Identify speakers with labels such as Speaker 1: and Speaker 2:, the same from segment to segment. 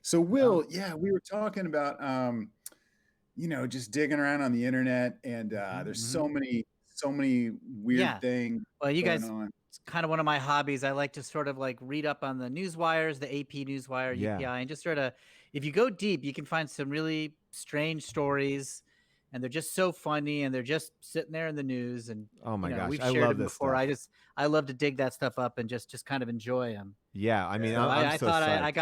Speaker 1: So
Speaker 2: Oh,
Speaker 1: Will, yeah, we were talking about just digging around on the internet, and
Speaker 2: mhm,
Speaker 1: there's
Speaker 2: mhm.
Speaker 1: so many weird
Speaker 2: Yeah.
Speaker 1: things
Speaker 2: Well, you
Speaker 1: going
Speaker 2: guys,
Speaker 1: on.
Speaker 2: it's kind of one of my hobbies. I like to sort of like read up on the news wires, the AP Newswire,
Speaker 3: Yeah.
Speaker 2: UPI, and just sort of, if you go deep, you can find some really strange stories, and they're just so funny, and they're just sitting there in the news. And
Speaker 3: Oh my gosh,
Speaker 2: we've
Speaker 3: I
Speaker 2: shared
Speaker 3: love
Speaker 2: them
Speaker 3: this
Speaker 2: before.
Speaker 3: stuff.
Speaker 2: I love to dig that stuff up and just kind of enjoy them.
Speaker 3: Yeah, I mean,
Speaker 2: So
Speaker 3: I'm
Speaker 2: I
Speaker 3: so
Speaker 2: thought I
Speaker 3: psyched.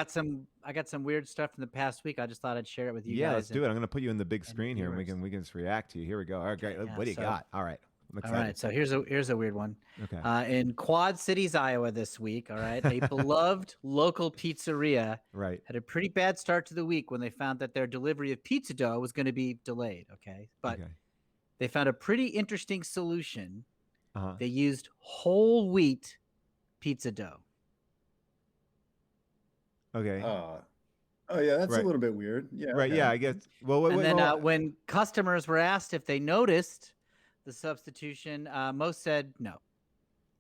Speaker 2: got some weird stuff from the past week. I just thought I'd share it with you
Speaker 3: Yeah, let's
Speaker 2: guys
Speaker 3: do it. I'm gonna put you in the big
Speaker 2: and your
Speaker 3: screen here, and we
Speaker 2: viewers.
Speaker 3: can just react to you. Here we go. All right, great.
Speaker 2: Okay, yeah.
Speaker 3: What do you
Speaker 2: So
Speaker 3: got? All right, I'm
Speaker 2: all
Speaker 3: excited.
Speaker 2: right, so here's a weird one.
Speaker 3: Okay.
Speaker 2: In Quad Cities, Iowa, this week, all right, a beloved local pizzeria
Speaker 3: Right.
Speaker 2: had a pretty bad start to the week when they found that their delivery of pizza dough was going to be delayed. Okay, but
Speaker 3: Okay.
Speaker 2: they found a pretty interesting solution.
Speaker 3: Uh huh.
Speaker 2: They used whole wheat pizza dough.
Speaker 3: Okay.
Speaker 1: Uh, oh yeah, that's a
Speaker 3: Right.
Speaker 1: little bit weird. Yeah,
Speaker 3: Right. Yeah.
Speaker 1: okay.
Speaker 3: I guess. Well. Wait.
Speaker 2: And
Speaker 3: Wait.
Speaker 2: then
Speaker 3: Well.
Speaker 2: when customers were asked if they noticed the substitution, most said no.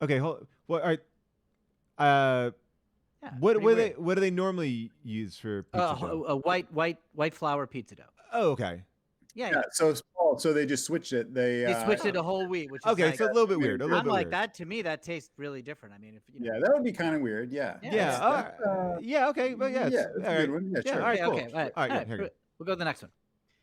Speaker 3: Okay. Hold. What? All right. Uh.
Speaker 2: Yeah,
Speaker 3: What?
Speaker 2: pretty weird.
Speaker 3: What do they normally use for pizza dough?
Speaker 2: A white flour pizza dough.
Speaker 3: Oh. Okay.
Speaker 2: Yeah,
Speaker 1: Yeah,
Speaker 2: yeah.
Speaker 1: so Paul, so they just switched it.
Speaker 2: They switched it to whole wheat, which is
Speaker 3: Okay.
Speaker 2: like
Speaker 3: So a little bit
Speaker 1: Weird.
Speaker 3: weird. A little
Speaker 2: I'm
Speaker 3: bit
Speaker 2: like
Speaker 3: weird.
Speaker 2: that. To me, that tastes really different. I mean, if
Speaker 1: Yeah, that would be kind of weird. Yeah,
Speaker 2: yeah,
Speaker 3: Yeah.
Speaker 2: yeah.
Speaker 3: Yeah. Okay. Well. Yeah.
Speaker 1: Yeah,
Speaker 3: It's
Speaker 1: that's
Speaker 3: all
Speaker 1: a good
Speaker 3: right.
Speaker 1: one. Yeah,
Speaker 3: Yeah. All
Speaker 1: sure.
Speaker 3: right.
Speaker 2: Okay,
Speaker 3: Cool.
Speaker 2: okay, all right,
Speaker 3: All right.
Speaker 2: all
Speaker 3: Yeah.
Speaker 2: right.
Speaker 3: Here we go.
Speaker 2: We'll go to the next one.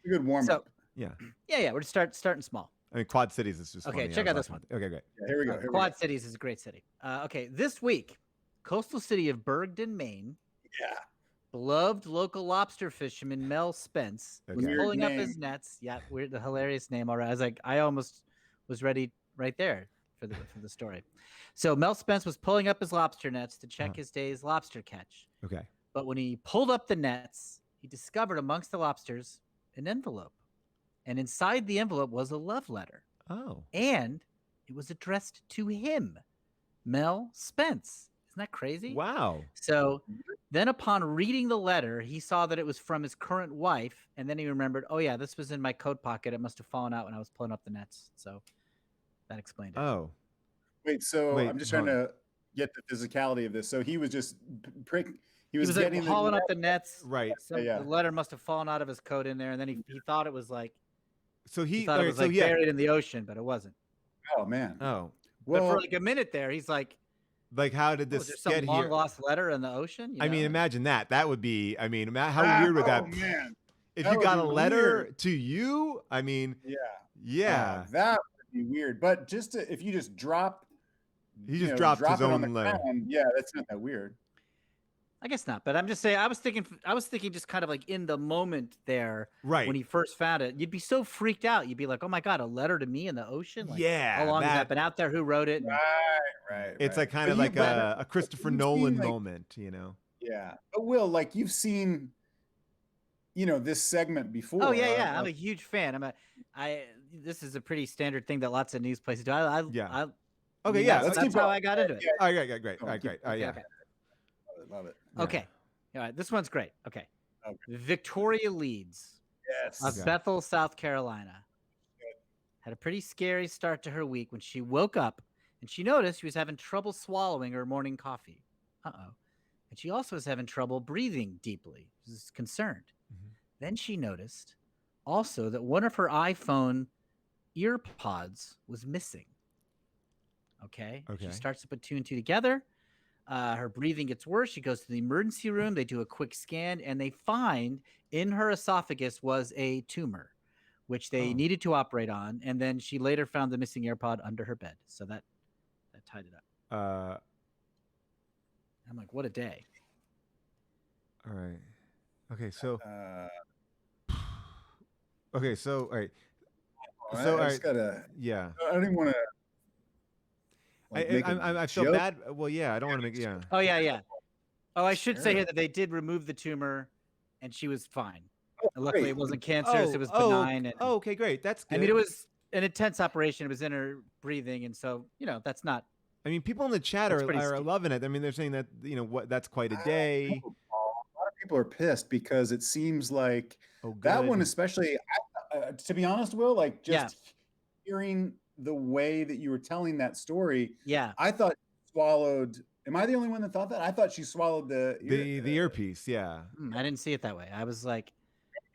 Speaker 1: A good warm
Speaker 2: So
Speaker 1: up.
Speaker 3: Yeah.
Speaker 2: yeah, we're just starting small.
Speaker 3: I mean, Quad Cities is just
Speaker 2: Okay,
Speaker 3: funny. I
Speaker 2: check
Speaker 3: was
Speaker 2: out this
Speaker 3: laughing
Speaker 2: one.
Speaker 3: at- Okay. Great.
Speaker 1: Yeah, here we go. Here we go.
Speaker 2: Quad Cities is a great city. Okay, this week, coastal city of Bergdon, Maine,
Speaker 1: Yeah,
Speaker 2: beloved local lobster fisherman Mel Spence was
Speaker 3: Okay.
Speaker 1: weird
Speaker 2: pulling up
Speaker 1: name.
Speaker 2: his nets. Yeah, weird, the hilarious name. All right, I was like, I almost was ready right there for the story. So Mel Spence was pulling up his lobster nets to check his day's lobster catch.
Speaker 3: Okay.
Speaker 2: But when he pulled up the nets, he discovered amongst the lobsters an envelope. And inside the envelope was a love letter.
Speaker 3: Oh.
Speaker 2: And it was addressed to him, Mel Spence. Isn't that crazy?
Speaker 3: Wow.
Speaker 2: So then upon reading the letter, he saw that it was from his current wife. And then he remembered, oh, yeah, this was in my coat pocket. It must have fallen out when I was pulling up the nets. So that explained it.
Speaker 3: Oh.
Speaker 1: Wait, so
Speaker 3: Wait.
Speaker 1: I'm just trying
Speaker 3: Hold on.
Speaker 1: to get the physicality of this. So he was just prick. He
Speaker 2: He
Speaker 1: was
Speaker 2: was like
Speaker 1: getting
Speaker 2: hauling up the nets.
Speaker 3: Right.
Speaker 1: Yeah.
Speaker 2: The letter must have fallen out of his coat in there. And then he thought it was like,
Speaker 3: So
Speaker 2: he
Speaker 3: he.
Speaker 2: thought
Speaker 3: All
Speaker 2: it
Speaker 3: right,
Speaker 2: was
Speaker 3: so
Speaker 2: like
Speaker 3: yeah.
Speaker 2: buried in the ocean, but it wasn't.
Speaker 1: Oh man.
Speaker 3: Oh.
Speaker 2: But
Speaker 1: Well,
Speaker 2: for like a minute there, he's like,
Speaker 3: Like, how did
Speaker 2: was
Speaker 3: this
Speaker 2: there some
Speaker 3: get
Speaker 2: long
Speaker 3: here?
Speaker 2: lost letter in the ocean?
Speaker 3: I mean,
Speaker 2: know?
Speaker 3: imagine that. That would be. I mean, how weird would that?
Speaker 1: Oh man,
Speaker 3: If
Speaker 1: that
Speaker 3: you
Speaker 1: would
Speaker 3: got
Speaker 1: be
Speaker 3: a letter
Speaker 1: weird.
Speaker 3: to you, I mean,
Speaker 1: Yeah.
Speaker 3: yeah.
Speaker 1: That would be weird. But if you just drop,
Speaker 3: He just dropped his
Speaker 1: drop it on the
Speaker 3: own letter.
Speaker 1: ground, yeah, that's not that weird.
Speaker 2: I guess not, but I'm just saying. I was thinking, just kind of like in the moment there,
Speaker 3: Right.
Speaker 2: when he first found it, you'd be so freaked out. You'd be like, "Oh my god, a letter to me in the ocean! Like,
Speaker 3: Yeah,
Speaker 2: how long has
Speaker 3: that-
Speaker 2: that been out there? Who wrote it?" And,
Speaker 1: Right.
Speaker 3: It's like kind
Speaker 1: But
Speaker 3: of like a Christopher
Speaker 1: you've
Speaker 3: Nolan
Speaker 1: seen, like,
Speaker 3: moment, you know?
Speaker 1: Yeah, but Will, like you've seen, this segment before.
Speaker 2: oh yeah. I'm a huge fan. This is a pretty standard thing that lots of news places do.
Speaker 3: Yeah.
Speaker 2: I
Speaker 3: Okay,
Speaker 2: mean,
Speaker 3: yeah.
Speaker 2: that's
Speaker 1: keep
Speaker 2: how
Speaker 1: going.
Speaker 2: I got into it.
Speaker 3: All right, great. All right, great. Yeah.
Speaker 2: Okay.
Speaker 1: Love it.
Speaker 3: Yeah.
Speaker 2: Okay. All right. This one's great. Okay.
Speaker 1: Okay.
Speaker 2: Victoria Leeds
Speaker 1: Yes.
Speaker 2: of Bethel, South Carolina, had a pretty scary start to her week when she woke up and she noticed she was having trouble swallowing her morning coffee. Uh-oh. And she also was having trouble breathing deeply. She was concerned.
Speaker 3: Mhm.
Speaker 2: Then she noticed also that one of her iPhone ear pods was missing. Okay.
Speaker 3: Okay.
Speaker 2: She starts to put two and two together. Her breathing gets worse. She goes to the emergency room. They do a quick scan and they find in her esophagus was a tumor, which they
Speaker 3: Oh.
Speaker 2: needed to operate on. And then she later found the missing AirPod under her bed. So that tied it up. I'm like, what a day.
Speaker 3: All right. Okay, so all right.
Speaker 1: I
Speaker 3: So all
Speaker 1: just
Speaker 3: right.
Speaker 1: gotta.
Speaker 3: Yeah.
Speaker 1: I don't even want to.
Speaker 3: I feel bad. Well, yeah, I don't want to make yeah.
Speaker 2: Oh, yeah. Oh, I should say here that they did remove the tumor and she was fine. And luckily,
Speaker 1: great.
Speaker 2: it wasn't cancerous. It was benign. And,
Speaker 3: okay, great. That's good.
Speaker 2: I mean, it was an intense operation. It was in her breathing. And so, that's not.
Speaker 3: I mean, people in the chat
Speaker 2: That's pretty
Speaker 3: are
Speaker 2: steep.
Speaker 3: loving it. I mean, they're saying that that's quite a day.
Speaker 1: A lot of people are pissed because it seems like
Speaker 3: Oh, good.
Speaker 1: that one, especially. To be honest, Will, like just
Speaker 2: Yeah.
Speaker 1: hearing the way that you were telling that story,
Speaker 2: Yeah.
Speaker 1: I thought you swallowed Am I the only one that thought that? I thought she swallowed the
Speaker 3: The earpiece, yeah.
Speaker 2: I didn't see it that way. I was like,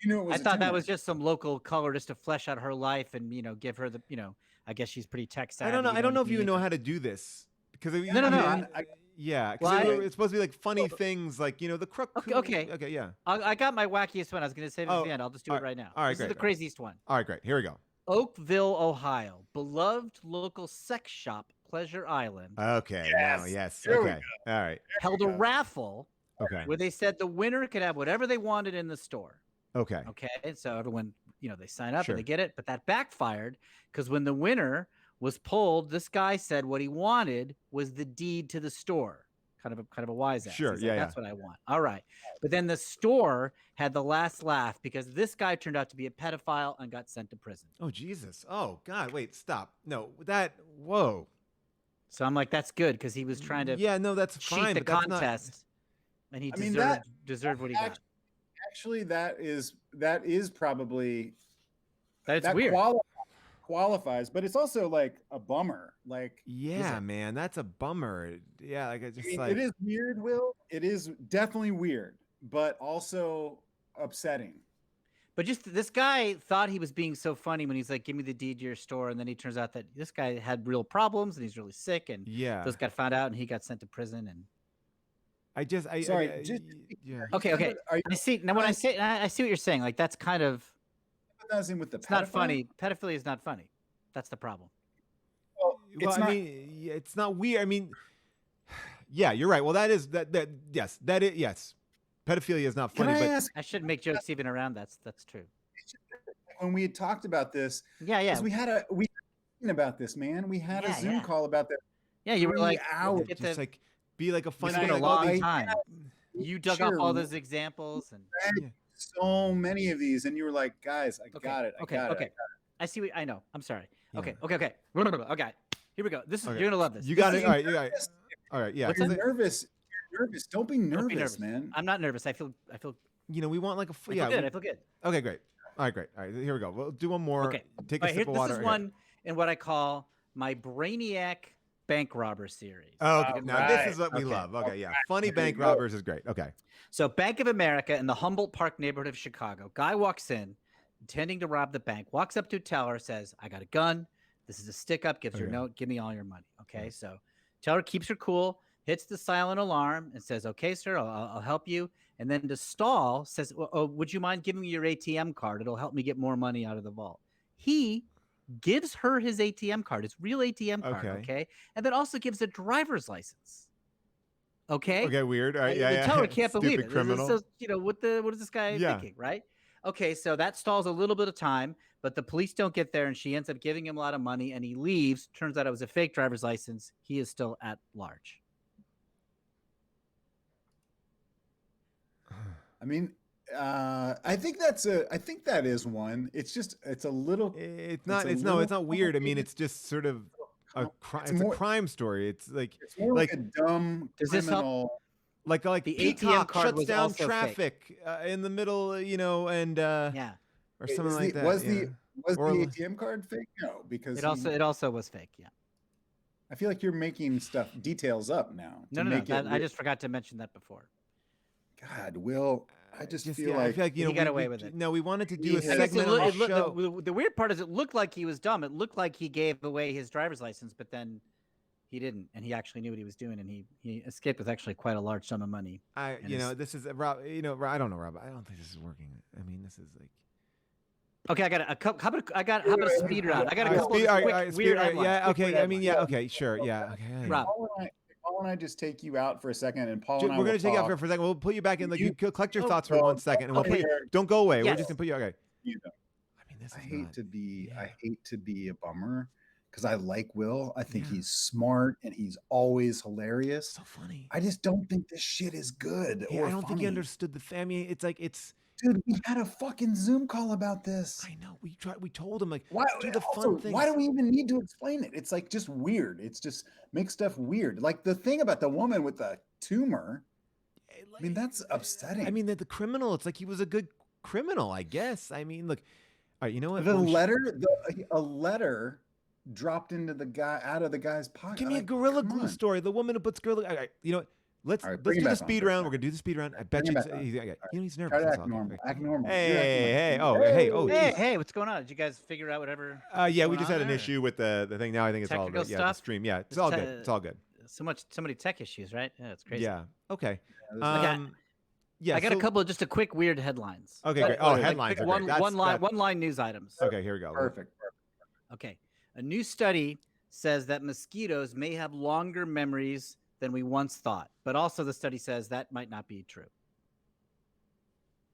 Speaker 1: You knew it was
Speaker 2: I
Speaker 1: a
Speaker 2: thought that
Speaker 1: tumor.
Speaker 2: was just some local color just to flesh out her life and give her the I guess she's pretty tech savvy.
Speaker 3: I don't know. I don't know if you even know
Speaker 2: know.
Speaker 3: how to do this because
Speaker 2: No.
Speaker 3: yeah, because
Speaker 2: Well,
Speaker 3: it's supposed to be like funny things, like the crook.
Speaker 2: Okay.
Speaker 3: Yeah.
Speaker 2: I got my wackiest one. I was going to save it for
Speaker 3: Oh,
Speaker 2: the end. I'll just do
Speaker 3: all
Speaker 2: it
Speaker 3: right.
Speaker 2: right now.
Speaker 3: All right,
Speaker 2: This is
Speaker 3: great.
Speaker 2: the craziest one.
Speaker 3: All right, great. Here we go.
Speaker 2: Oakville, Ohio, beloved local sex shop, Pleasure Island,
Speaker 3: Okay. Now, yes.
Speaker 1: There we
Speaker 3: Okay. All right.
Speaker 2: held a raffle
Speaker 3: Okay.
Speaker 2: where they said the winner could have whatever they wanted in the store.
Speaker 3: Okay.
Speaker 2: Okay. So everyone, they sign up
Speaker 3: Sure.
Speaker 2: and they get it, but that backfired because when the winner was pulled, this guy said what he wanted was the deed to the store. Kind of a wise ass.
Speaker 3: Sure.
Speaker 2: He's
Speaker 3: Yeah.
Speaker 2: like, that's what I want. All right. But then the store had the last laugh because this guy turned out to be a pedophile and got sent to prison.
Speaker 3: Oh, Jesus. Oh, God. Wait. Stop. No. Whoa.
Speaker 2: So I'm like, that's good because he was trying to
Speaker 3: Yeah. No, that's
Speaker 2: cheat
Speaker 3: fine.
Speaker 2: the
Speaker 3: but that's not.
Speaker 2: contest, and he
Speaker 1: I mean,
Speaker 2: deserved what he got.
Speaker 1: Actually, that is probably
Speaker 2: That's
Speaker 1: that
Speaker 2: weird.
Speaker 1: Qualifies, but it's also like a bummer. Like,
Speaker 3: Yeah, man. That's a bummer. Yeah. Like I
Speaker 1: I
Speaker 3: just
Speaker 1: mean,
Speaker 3: like.
Speaker 1: it is weird, Will. It is definitely weird, but also upsetting.
Speaker 2: But just this guy thought he was being so funny when he's like, "Give me the deed to your store," and then he turns out that this guy had real problems and he's really sick, and
Speaker 3: Yeah.
Speaker 2: those got found out and he got sent to prison. And
Speaker 1: Sorry,
Speaker 3: yeah.
Speaker 2: okay,
Speaker 1: Are you
Speaker 2: I see now. When I see what you're saying. Like that's kind of
Speaker 1: empathizing with the
Speaker 2: it's not
Speaker 1: pedophile?
Speaker 2: funny. Pedophilia is not funny. That's the problem.
Speaker 1: Well,
Speaker 3: Well,
Speaker 1: it's
Speaker 3: I
Speaker 1: not.
Speaker 3: mean, yeah, it's not weird. I mean, yeah, you're right. Well, that is that. Yes, that is yes. Pedophilia is not
Speaker 1: Can
Speaker 3: funny,
Speaker 1: I
Speaker 3: but
Speaker 1: ask,
Speaker 2: I shouldn't make jokes even around. That's true.
Speaker 1: when we had talked about this?
Speaker 2: Yeah.
Speaker 1: 'Cause we were talking about this, man. We had a
Speaker 2: Yeah,
Speaker 1: Zoom
Speaker 2: yeah.
Speaker 1: call about that.
Speaker 2: Yeah, you were
Speaker 1: 3
Speaker 2: like,
Speaker 1: hours.
Speaker 2: get
Speaker 3: just
Speaker 2: the,
Speaker 3: like be like a
Speaker 2: it's
Speaker 3: funny.
Speaker 2: been a
Speaker 3: like,
Speaker 2: long
Speaker 1: I-
Speaker 2: time. You dug up
Speaker 1: Sure.
Speaker 2: all those examples and
Speaker 3: Yeah.
Speaker 1: So many of these, and you were like, "Guys, I got it. I got it."
Speaker 2: Okay. I see what I know. I'm sorry.
Speaker 3: Yeah.
Speaker 2: Okay. Okay. Here we go. This is
Speaker 3: Okay.
Speaker 2: you're gonna love this.
Speaker 3: You
Speaker 2: This
Speaker 3: got
Speaker 2: is-
Speaker 3: it. All right. You got it. All right. Yeah.
Speaker 2: What's
Speaker 1: You're
Speaker 2: that?
Speaker 1: nervous. You're nervous. Don't be
Speaker 2: Don't
Speaker 1: nervous,
Speaker 2: be nervous.
Speaker 1: man.
Speaker 2: I'm not nervous. I feel
Speaker 3: We want like a.
Speaker 2: I
Speaker 3: Yeah.
Speaker 2: feel good. I feel good.
Speaker 3: Okay. Great. All right. Great. All right. Here we go. We'll do one more.
Speaker 2: Okay.
Speaker 3: Take
Speaker 2: All
Speaker 3: a
Speaker 2: right,
Speaker 3: sip of water.
Speaker 2: This is one in what I call my Brainiac bank robber series.
Speaker 3: Oh, okay. Now
Speaker 1: Right.
Speaker 3: this is what we
Speaker 2: Okay.
Speaker 3: love. Okay. Yeah. Funny
Speaker 1: Here we
Speaker 3: bank
Speaker 1: go.
Speaker 3: robbers is great. Okay.
Speaker 2: So Bank of America in the Humboldt Park neighborhood of Chicago. Guy walks in, intending to rob the bank, walks up to a teller, says, "I got a gun. This is a stick up, gives her a
Speaker 3: Okay.
Speaker 2: note, give me all your money." Okay.
Speaker 3: Yeah.
Speaker 2: So teller keeps her cool, hits the silent alarm and says, "Okay, sir, I'll help you." And then to stall says, "Oh, would you mind giving me your ATM card? It'll help me get more money out of the vault." He gives her his ATM card, his real ATM card.
Speaker 3: Okay.
Speaker 2: Okay. And then also gives a driver's license. Okay.
Speaker 3: Okay. Weird. All right. Yeah.
Speaker 2: The
Speaker 3: Yeah.
Speaker 2: teller can't believe
Speaker 3: Stupid
Speaker 2: it.
Speaker 3: criminal.
Speaker 2: So, what is this guy
Speaker 3: Yeah.
Speaker 2: thinking, right? Okay, so that stalls a little bit of time, but the police don't get there, and she ends up giving him a lot of money, and he leaves. Turns out it was a fake driver's license. He is still at large.
Speaker 1: I mean, I think that is one. It's a little.
Speaker 3: It's not.
Speaker 1: a
Speaker 3: It's
Speaker 1: little
Speaker 3: not weird. I mean,
Speaker 1: complicated.
Speaker 3: it's just sort of a crime.
Speaker 1: It's
Speaker 3: It's a
Speaker 1: more-
Speaker 3: crime story. It's like
Speaker 1: It's more like a dumb
Speaker 2: Does this help?
Speaker 1: criminal.
Speaker 3: like
Speaker 2: The
Speaker 3: Peacock
Speaker 2: ATM card
Speaker 3: shuts
Speaker 2: was
Speaker 3: down
Speaker 2: also fake.
Speaker 3: traffic in the middle, and
Speaker 2: Yeah,
Speaker 3: or something
Speaker 1: Is
Speaker 3: like
Speaker 1: the-
Speaker 3: that.
Speaker 1: was
Speaker 3: yeah.
Speaker 1: Was
Speaker 3: Or-
Speaker 1: the ATM card fake? No, because
Speaker 2: it also was fake. Yeah,
Speaker 1: I feel like you're making details up now.
Speaker 2: no. I just forgot to mention that before.
Speaker 1: God, Will, I just feel
Speaker 3: yeah,
Speaker 1: like
Speaker 3: I feel like
Speaker 2: He got away with it.
Speaker 3: No, we wanted to do a
Speaker 1: I
Speaker 2: I guess
Speaker 3: segment on the show.
Speaker 2: the weird part is it looked like he was dumb. It looked like he gave away his driver's license, but then he didn't, and he actually knew what he was doing, and he escaped with actually quite a large sum of money. and his-
Speaker 3: This is Rob. I don't know, Rob. I don't think this is working. I mean, this is like.
Speaker 2: Okay, I got a couple. How about a speed round? I got a
Speaker 3: All right,
Speaker 2: couple of
Speaker 3: all right,
Speaker 2: quick
Speaker 3: all right,
Speaker 2: weird
Speaker 3: all right,
Speaker 2: headlines.
Speaker 3: yeah,
Speaker 2: Quick
Speaker 3: okay.
Speaker 2: weird
Speaker 3: I mean, yeah,
Speaker 2: headlines.
Speaker 3: okay, sure, yeah, okay.
Speaker 2: Rob.
Speaker 1: Paul and I just take you out for a second, and Paul
Speaker 3: We're
Speaker 1: and I
Speaker 3: gonna
Speaker 1: will
Speaker 3: take you out
Speaker 1: talk.
Speaker 3: for a second. We'll put you back in. Like you collect your
Speaker 2: Oh,
Speaker 3: thoughts for 1 second, and we'll put
Speaker 2: okay.
Speaker 3: you. Don't go away. We're
Speaker 2: Yes.
Speaker 3: just gonna put you. Okay.
Speaker 1: You know,
Speaker 3: I mean, this is
Speaker 1: I hate
Speaker 3: not-
Speaker 1: to be
Speaker 3: yeah.
Speaker 1: I hate to be a bummer because I like Will. I think
Speaker 3: Yeah.
Speaker 1: he's smart and he's always hilarious.
Speaker 3: so funny.
Speaker 1: I just don't think this shit is good
Speaker 3: Yeah,
Speaker 1: or
Speaker 3: I don't think he
Speaker 1: funny.
Speaker 3: understood the family. It's like it's.
Speaker 1: Dude, we had a fucking Zoom call about this.
Speaker 3: I know. We told him like
Speaker 1: Why,
Speaker 3: do the fun
Speaker 1: also,
Speaker 3: things.
Speaker 1: why do we even need to explain it? It's like just weird. It's just makes stuff weird. Like the thing about the woman with the tumor. I mean, that's upsetting.
Speaker 3: I mean, the criminal. It's like he was a good criminal, I guess. I mean, look. All right, you know what?
Speaker 1: the
Speaker 3: Well, we should-
Speaker 1: letter, a letter dropped into the guy out of the guy's pocket.
Speaker 3: Give me a
Speaker 1: Like,
Speaker 3: Gorilla
Speaker 1: come
Speaker 3: Glue
Speaker 1: on.
Speaker 3: story. The woman who puts Gorilla. All right, you know what? Let's
Speaker 1: All right,
Speaker 3: let's
Speaker 1: bring
Speaker 3: do
Speaker 1: him
Speaker 3: the
Speaker 1: back on,
Speaker 3: speed
Speaker 1: bring him
Speaker 3: round.
Speaker 1: back
Speaker 3: We're gonna do the speed round. I
Speaker 1: Bring
Speaker 3: bet
Speaker 1: him
Speaker 3: you.
Speaker 1: back on.
Speaker 3: He's nervous.
Speaker 1: Try to
Speaker 3: That's
Speaker 1: act
Speaker 3: all.
Speaker 1: normal. Act normal.
Speaker 3: Hey,
Speaker 1: You're acting
Speaker 3: hey,
Speaker 1: normal.
Speaker 3: hey, oh,
Speaker 2: Hey,
Speaker 3: geez.
Speaker 2: hey, what's going on? Did you guys figure out whatever?
Speaker 3: Yeah, we
Speaker 2: going
Speaker 3: just
Speaker 2: on
Speaker 3: had an
Speaker 2: there?
Speaker 3: issue with the thing. Now I think it's all
Speaker 2: Technical
Speaker 3: good. Yeah, the
Speaker 2: stuff?
Speaker 3: stream. Yeah, it's
Speaker 2: Just
Speaker 3: all good. It's all good.
Speaker 2: So many tech issues, right? Yeah, it's crazy.
Speaker 3: Yeah. Okay.
Speaker 1: Yeah,
Speaker 3: Yeah.
Speaker 2: I got
Speaker 3: so,
Speaker 2: a couple of just a quick weird headlines.
Speaker 3: Okay,
Speaker 2: But,
Speaker 3: great. Oh,
Speaker 2: like,
Speaker 3: headlines
Speaker 2: quick
Speaker 3: are great.
Speaker 2: one line news items.
Speaker 3: Okay, here we go.
Speaker 1: Perfect.
Speaker 2: Okay. A new study says that mosquitoes may have longer memories than we once thought, but also the study says that might not be true.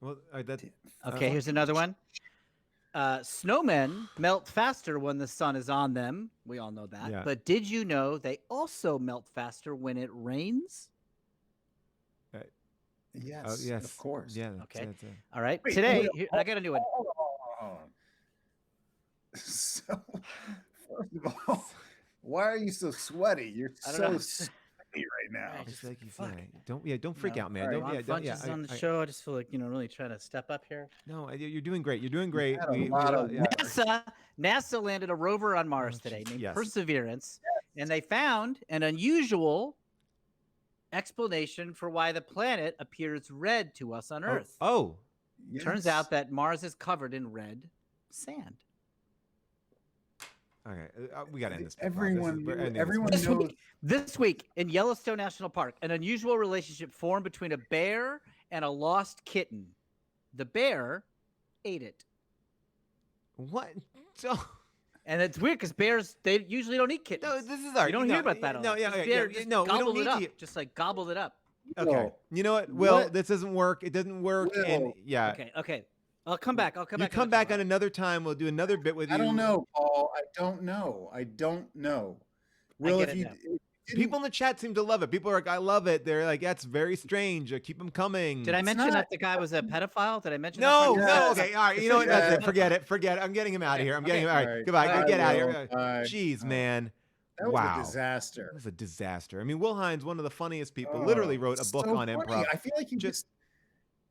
Speaker 3: Well,
Speaker 2: Okay, here's another one. Snowmen melt faster when the sun is on them. We all know that.
Speaker 3: Yeah.
Speaker 2: But did you know they also melt faster when it rains?
Speaker 1: Yes,
Speaker 3: yes,
Speaker 1: of course.
Speaker 3: Yeah.
Speaker 2: Okay.
Speaker 3: That's it.
Speaker 2: All right.
Speaker 1: Wait,
Speaker 2: Today,
Speaker 1: hold on,
Speaker 2: I got a new one.
Speaker 1: Hold on. So, first of all, why are you so sweaty? You're
Speaker 2: I don't
Speaker 1: so
Speaker 2: know.
Speaker 1: sweaty right now.
Speaker 2: Right.
Speaker 3: Just like you
Speaker 2: fuck.
Speaker 3: said, don't freak
Speaker 2: No.
Speaker 3: out, man.
Speaker 1: All right.
Speaker 3: Don't, yeah, don't, yeah.
Speaker 2: Funches on the show. I just feel like, really trying to step up here.
Speaker 3: No, you're doing great. You're doing great.
Speaker 1: had a lot of
Speaker 3: yeah.
Speaker 2: NASA landed a rover on Mars today named
Speaker 3: yes.
Speaker 2: Perseverance, and they found an unusual explanation for why the planet appears red to us on Earth.
Speaker 3: Oh.
Speaker 2: Turns
Speaker 1: Yes.
Speaker 2: out that Mars is covered in red sand.
Speaker 3: Okay, we got to end this.
Speaker 1: Everyone
Speaker 2: This
Speaker 1: knows.
Speaker 2: This week in Yellowstone National Park, an unusual relationship formed between a bear and a lost kitten. The bear ate it.
Speaker 3: What?
Speaker 2: And it's weird because bears, they usually don't eat kittens.
Speaker 3: No, this is our.
Speaker 2: You don't hear about that a lot.
Speaker 3: No, yeah,
Speaker 2: This
Speaker 3: yeah,
Speaker 2: bear
Speaker 3: yeah,
Speaker 2: just
Speaker 3: no, we don't
Speaker 2: gobbled
Speaker 3: need
Speaker 2: it up.
Speaker 3: to.
Speaker 2: Just like gobbled it up.
Speaker 3: Okay.
Speaker 1: Will,
Speaker 3: You know what? Will,
Speaker 1: what-
Speaker 3: this doesn't work. It doesn't work. And
Speaker 1: Will.
Speaker 3: yeah.
Speaker 2: Okay. I'll come back.
Speaker 3: You
Speaker 2: back
Speaker 3: come back on
Speaker 2: another
Speaker 3: another time. We'll do another bit with you.
Speaker 1: I don't know, Paul. I don't know. Will,
Speaker 2: get
Speaker 1: if
Speaker 2: it
Speaker 1: you
Speaker 2: now.
Speaker 3: People in the chat seem to love it. People are like, I love it. They're like, that's very strange. Keep them coming.
Speaker 2: Did I mention
Speaker 1: not-
Speaker 2: that the guy was a pedophile? Did I mention
Speaker 3: No,
Speaker 2: that?
Speaker 1: Yes.
Speaker 3: no. Okay, all right. You know what? That's it.
Speaker 1: Yes.
Speaker 3: Forget it. I'm getting him out of here. I'm getting
Speaker 2: Okay.
Speaker 3: him. All right.
Speaker 1: All right.
Speaker 3: Goodbye.
Speaker 1: Bye,
Speaker 3: Get out of
Speaker 1: Will.
Speaker 3: here.
Speaker 1: Bye.
Speaker 3: Jeez, man.
Speaker 1: That was
Speaker 3: Wow.
Speaker 1: a disaster.
Speaker 3: That was a disaster. I mean, Will Hines, one of the funniest people,
Speaker 1: Oh,
Speaker 3: literally wrote a book
Speaker 1: so
Speaker 3: on
Speaker 1: funny.
Speaker 3: improv.
Speaker 1: I feel like he
Speaker 3: Just-
Speaker 1: just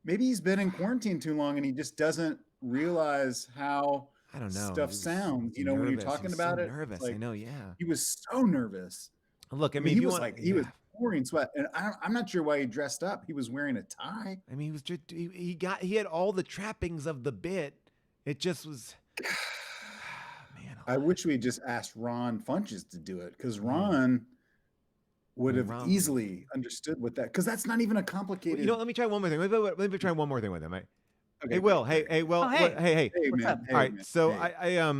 Speaker 1: maybe he's been in quarantine too long and he just doesn't realize how
Speaker 3: I don't know.
Speaker 1: stuff
Speaker 3: He was
Speaker 1: sounds. You know, when you're
Speaker 3: nervous. He
Speaker 1: talking
Speaker 3: was
Speaker 1: about
Speaker 3: so
Speaker 1: it,
Speaker 3: nervous.
Speaker 1: like,
Speaker 3: I know. Yeah.
Speaker 1: he was so nervous.
Speaker 3: Look, I
Speaker 1: I
Speaker 3: mean,
Speaker 1: mean,
Speaker 3: if
Speaker 1: he
Speaker 3: you
Speaker 1: was
Speaker 3: want,
Speaker 1: he was pouring sweat, and I'm not sure why he dressed up. He was wearing a tie.
Speaker 3: I mean, he was just he had all the trappings of the bit. It just was. Man,
Speaker 1: I wish we just asked Ron Funches to do it because Ron would have
Speaker 3: Ron-
Speaker 1: easily understood what that because that's not even a complicated.
Speaker 3: you know, let me try one more thing. Let me try one more thing with him. Right?
Speaker 1: Okay,
Speaker 3: Hey, Will.
Speaker 1: great.
Speaker 3: Hey, Will.
Speaker 2: Oh, hey.
Speaker 3: Hey.
Speaker 1: Hey,
Speaker 2: What's
Speaker 1: man.
Speaker 2: up?
Speaker 1: Hey,
Speaker 3: All right.
Speaker 1: man.
Speaker 3: So
Speaker 1: Hey.
Speaker 3: All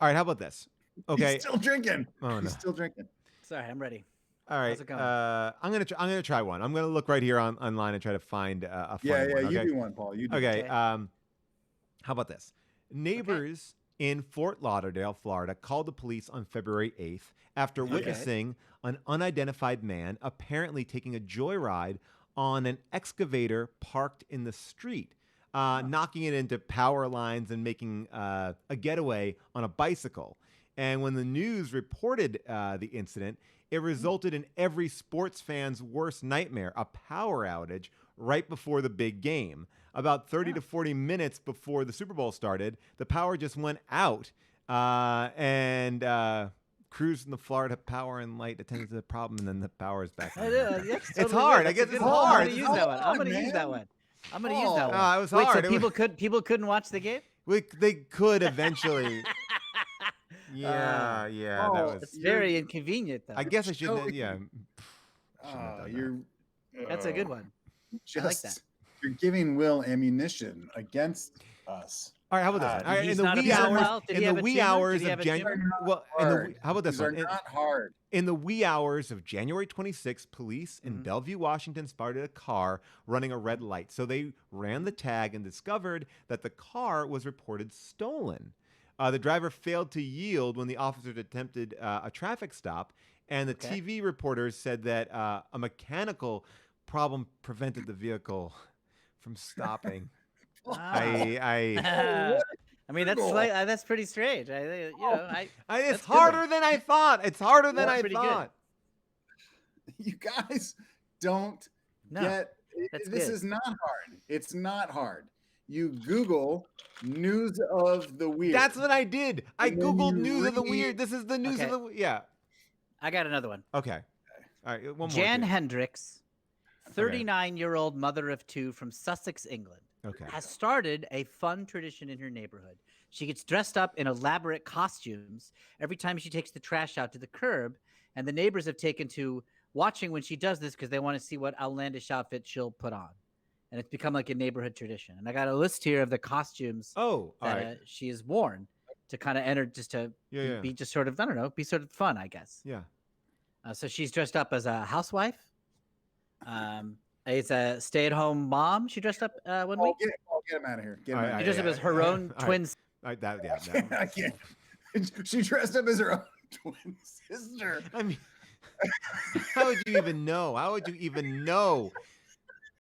Speaker 3: right. How about this? Okay.
Speaker 1: He's still drinking.
Speaker 3: Oh no.
Speaker 1: He's still drinking.
Speaker 2: Sorry, I'm ready.
Speaker 3: All right.
Speaker 2: How's it going?
Speaker 3: I'm gonna try one. I'm gonna look right here online and try to find a fun
Speaker 1: Yeah,
Speaker 3: one.
Speaker 1: you
Speaker 3: Okay.
Speaker 1: do one, Paul. You do.
Speaker 3: Okay.
Speaker 2: Okay.
Speaker 3: How about this? Neighbors in Fort Lauderdale, Florida, called the police on February 8th after
Speaker 1: Okay.
Speaker 3: witnessing an unidentified man apparently taking a joyride on an excavator parked in the street, knocking it into power lines and making a getaway on a bicycle. And when the news reported the incident, it resulted in every sports fan's worst nightmare, a power outage right before the big game. About 30 to 40 minutes before the Super Bowl started, the power just went out. And crews in the Florida Power and Light attended to the problem, and then the power is back on. It's hard. I guess it's hard.
Speaker 2: I'm gonna use that one. I'm gonna use that one. I'm gonna use that one.
Speaker 3: Ah, it was
Speaker 2: Wait,
Speaker 3: hard.
Speaker 2: so
Speaker 3: It was-
Speaker 2: people couldn't watch the game?
Speaker 3: They could eventually. Yeah, that
Speaker 1: oh,
Speaker 3: was.
Speaker 2: It's very inconvenient, though.
Speaker 3: I guess I should.
Speaker 1: so-
Speaker 3: Yeah.
Speaker 1: You're.
Speaker 2: That's a good one.
Speaker 1: Just,
Speaker 2: I like that.
Speaker 1: You're giving Will ammunition against us.
Speaker 3: All right, how about this? All right,
Speaker 2: He's
Speaker 3: in the
Speaker 2: not a
Speaker 3: wee
Speaker 2: tumor?
Speaker 3: hours,
Speaker 2: Did
Speaker 3: in
Speaker 2: he
Speaker 3: the
Speaker 2: have a
Speaker 3: wee
Speaker 2: tumor?
Speaker 3: hours
Speaker 2: Did he
Speaker 3: of
Speaker 2: have a
Speaker 3: January.
Speaker 2: tumor?
Speaker 3: Well, how about this
Speaker 1: These
Speaker 3: one?
Speaker 1: are not hard.
Speaker 3: In the wee hours of January 26th, police in
Speaker 2: Mhm.
Speaker 3: Bellevue, Washington, spotted a car running a red light. So they ran the tag and discovered that the car was reported stolen. The driver failed to yield when the officers attempted a traffic stop, and the
Speaker 2: Okay.
Speaker 3: TV reporters said that a mechanical problem prevented the vehicle from stopping.
Speaker 2: I mean, that's
Speaker 1: Cool.
Speaker 2: like that's pretty strange.
Speaker 3: It's
Speaker 2: That's good
Speaker 3: harder
Speaker 2: one.
Speaker 3: than I thought. It's harder than
Speaker 2: That's
Speaker 3: I
Speaker 2: pretty good.
Speaker 3: thought.
Speaker 1: You guys don't
Speaker 2: No,
Speaker 1: get.
Speaker 2: that's
Speaker 1: This
Speaker 2: good.
Speaker 1: is not hard. It's not hard. you Google news of the weird.
Speaker 3: That's what I did. I
Speaker 1: And then
Speaker 3: Googled
Speaker 1: you
Speaker 3: news of the
Speaker 1: read-
Speaker 3: weird. This is the news
Speaker 2: Okay.
Speaker 3: of the yeah.
Speaker 2: I got another one.
Speaker 3: Okay. All right. One more.
Speaker 2: Jan
Speaker 3: here.
Speaker 2: Hendricks, 39-year-old mother of 2 from Sussex, England,
Speaker 3: Okay.
Speaker 2: has started a fun tradition in her neighborhood. She gets dressed up in elaborate costumes every time she takes the trash out to the curb, and the neighbors have taken to watching when she does this because they want to see what outlandish outfit she'll put on. And it's become like a neighborhood tradition. And I got a list here of the costumes
Speaker 3: Oh, all
Speaker 2: that
Speaker 3: right.
Speaker 2: she has worn to kind of enter, just to be just sort of, I don't know, be sort of fun, I guess.
Speaker 3: Yeah.
Speaker 2: So she's dressed up as a housewife. As a stay-at-home mom. She dressed up one week.
Speaker 1: Get him out of here. Get him
Speaker 3: All
Speaker 1: out
Speaker 3: right,
Speaker 1: of
Speaker 2: She
Speaker 1: here.
Speaker 2: dressed up as her own twin.
Speaker 1: I can't. She dressed up as her own twin sister.
Speaker 3: I mean, how would you even know? How would you even know?